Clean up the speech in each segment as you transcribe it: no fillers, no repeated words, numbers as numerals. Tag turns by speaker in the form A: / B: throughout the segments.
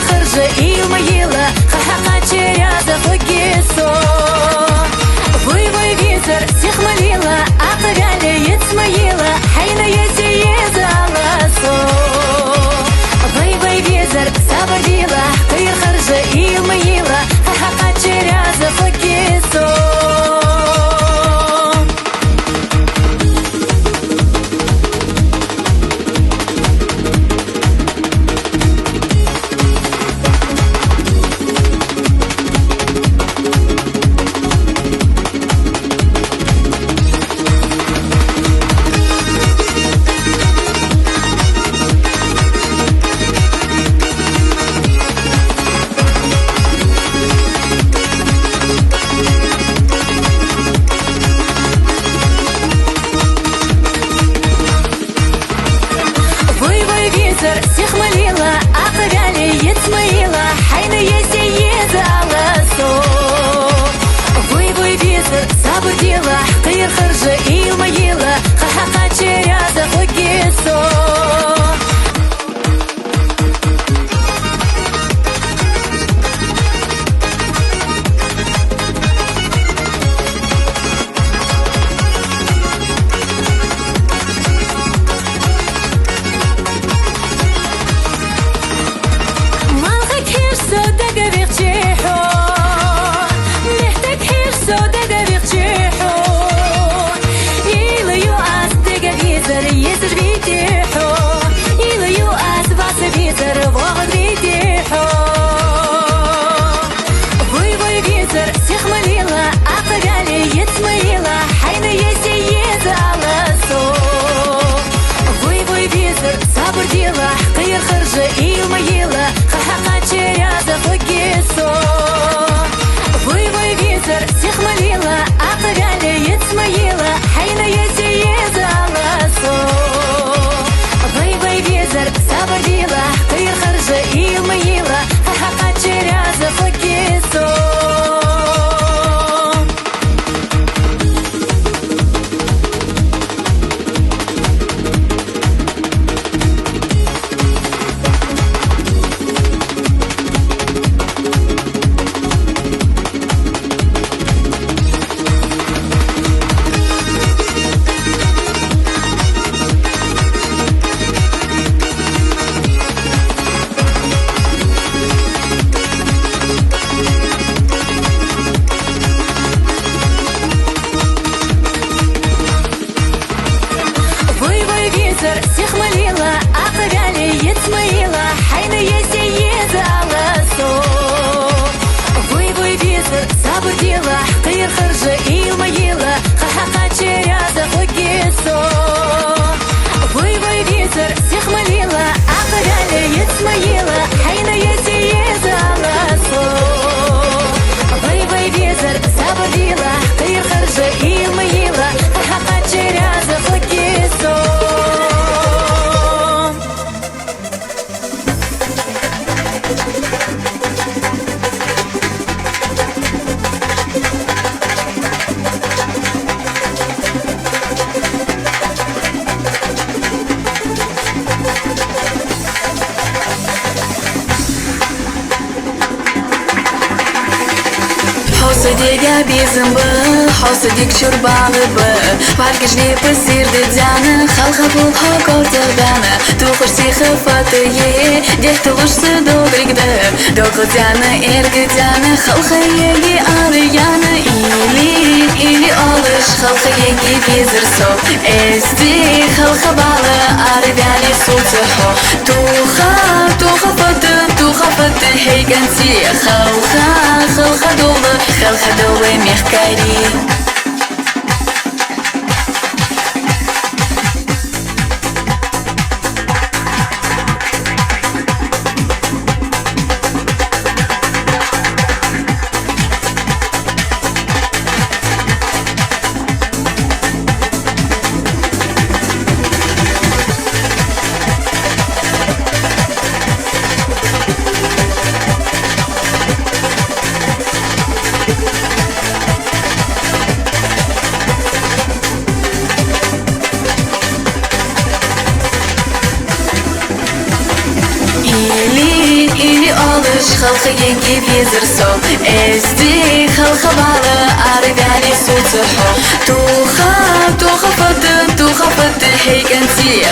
A: خرجة إيميلا خحقا تشيريازا فوقيسو وي وي بيزر سيخ مليلا أقرالي يتسميلا حين يزيز على صو وي وي بيزر صبر ديلا غير خرجة إيميلا خحقا تشيريازا فوقيسو سيخ مليلا أقرالي يتسميلا حين يزيز على صو وي وي بيزر صبر ديلا غير خرجة إيميلا خحقا تشيريازا فوقيسو غير خرجة إيميلا خحقا تشيريازا فوقيسو وي وي بيزر سيخ مليلا أقرالي يتسميلا حين يزيز على صو وي وي بيزر صبر ديلا غير خرجة إيميلا خحقا تشيريازا فوقيسو سيخ مليلا أقرالي يتسميلا حين يزيز على صو وي وي بيزر صبر ديلا غير خرجة إيميلا خحقا تشيريازا فوقيسو وي وي بيزر سيخ مليلا أقرالي يتسميلا حين يزيز على صو وي وي بيزر صبر ديلا غير خرجة إيميلا خحقا تشيريازا فوقيسو
B: حوصديك بيزنب حوصديك شربانب وعركش لي بسير ديانا خلخة بوها كورتبانا توخش سيخة فاتيه ديك تغش صدوغرك ده دوغ ديانا إرق ديانا خلخة يجي آريانا إلي أولش خلخة يجي بيزر سو استي خلخة بالا آرياني صوتحو توخة فت هيجنتي خلخة دوبة ميخكاري халха енги визер со эсти халха бала арвяли суцхо туха фат хейканти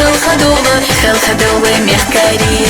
B: халха дола мехкари.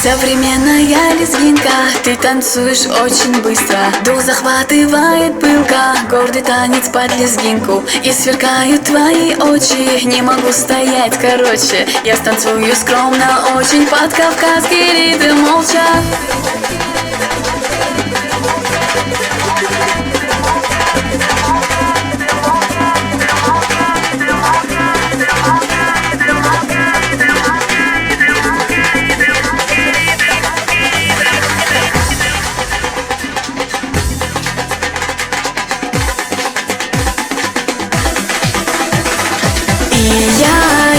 B: Современная лезгинка, ты танцуешь очень быстро. Дух захватывает пылка, гордый танец под лезгинку. И сверкают твои очи, не могу стоять короче. Я станцую скромно очень под кавказский ритм молча.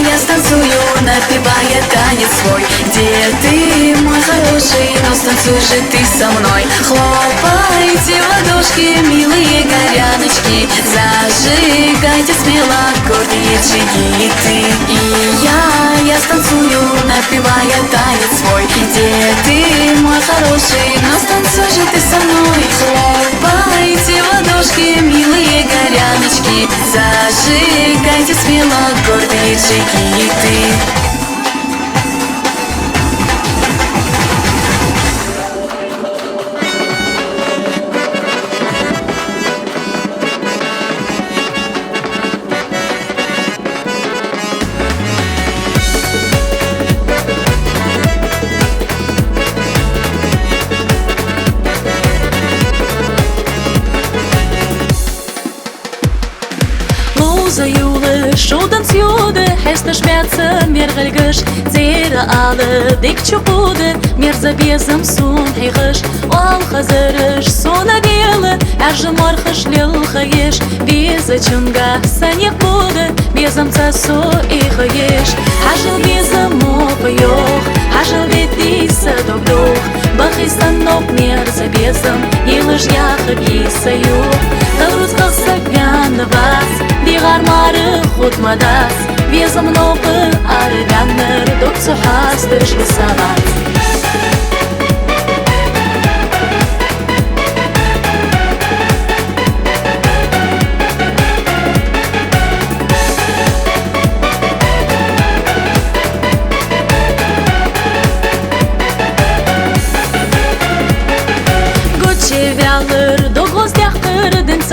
B: Я станцую, напевая танец свой. Где ты, мой хороший, но станцуй же ты со мной. Хлопайте в ладошки, милые горяночки, зажигайте смело гордые джигиты. И я станцую, напевая танец свой. Где ты, мой хороший, но станцуй же ты со мной. Хлопайте в ладошки, милые горяночки, зажигайте смело гордые джигиты.
A: Шудан сюда, хесна шмятся, мер гальгыш, зера алы, дик чупуды, мер за безом сун хейгыш, ал хазырыш, сона белы, әржі мархыш лел хаеш, беза чунга, санек буды, безом цасу и хаеш, хажыл безом мопы йох, хажыл ветиса догдох, бахистан ног мер за безом, елыш яхы киса юх, тавруз қалса гяны вас, дигар мары хутмадас, безом нопы арганныр, докцу хастыш лисават.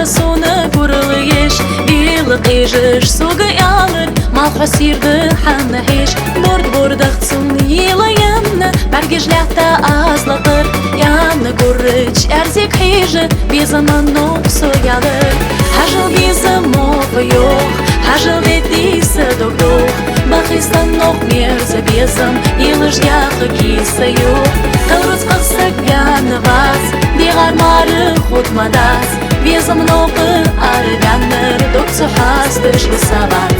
A: Соны курылы еш, билы қижыш, суғы ялыр, мал хосирды ханны хеш, борд-бордақцын елы янны, бәргежләқті азлақыр, янны көріч, әрзек хижы, безымын нопсы ялыр, хажыл безым опы йох, хажыл ветисі догдох, бақистан нок мерзі безым, елыш яқы кисы йох, қылрыз қықсы гәні вас, дегар мары хутмадас, безом нопы арганныр, докцу хастыш лисават.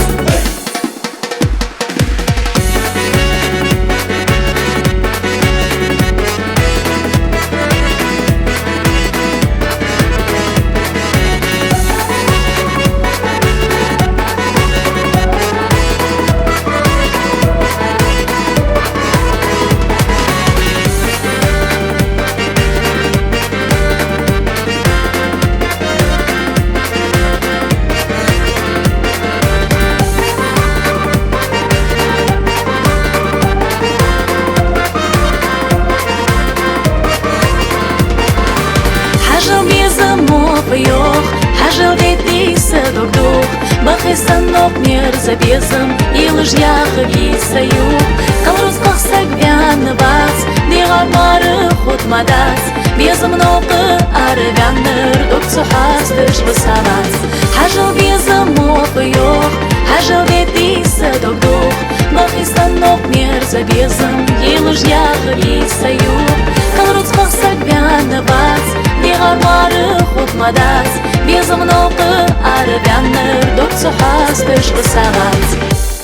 A: yok Hajıl dediyse dokduk Bakıysan nok mirza bezim Ilış yağı giyse yok Kalruz kalsak vyanı bas Diğer marı xutmadas Bezim noqı arı vyanır Doktu hastış vısalas Hajıl bezim oqı yok Hajıl dediyse dokduk Bakıysan nok mirza bezim Ilış yağı giyse yok Kalruz kalsak vyanı bas Diğer marı xutmadas Безым noqı arı vyanır Doktu hastış vısalas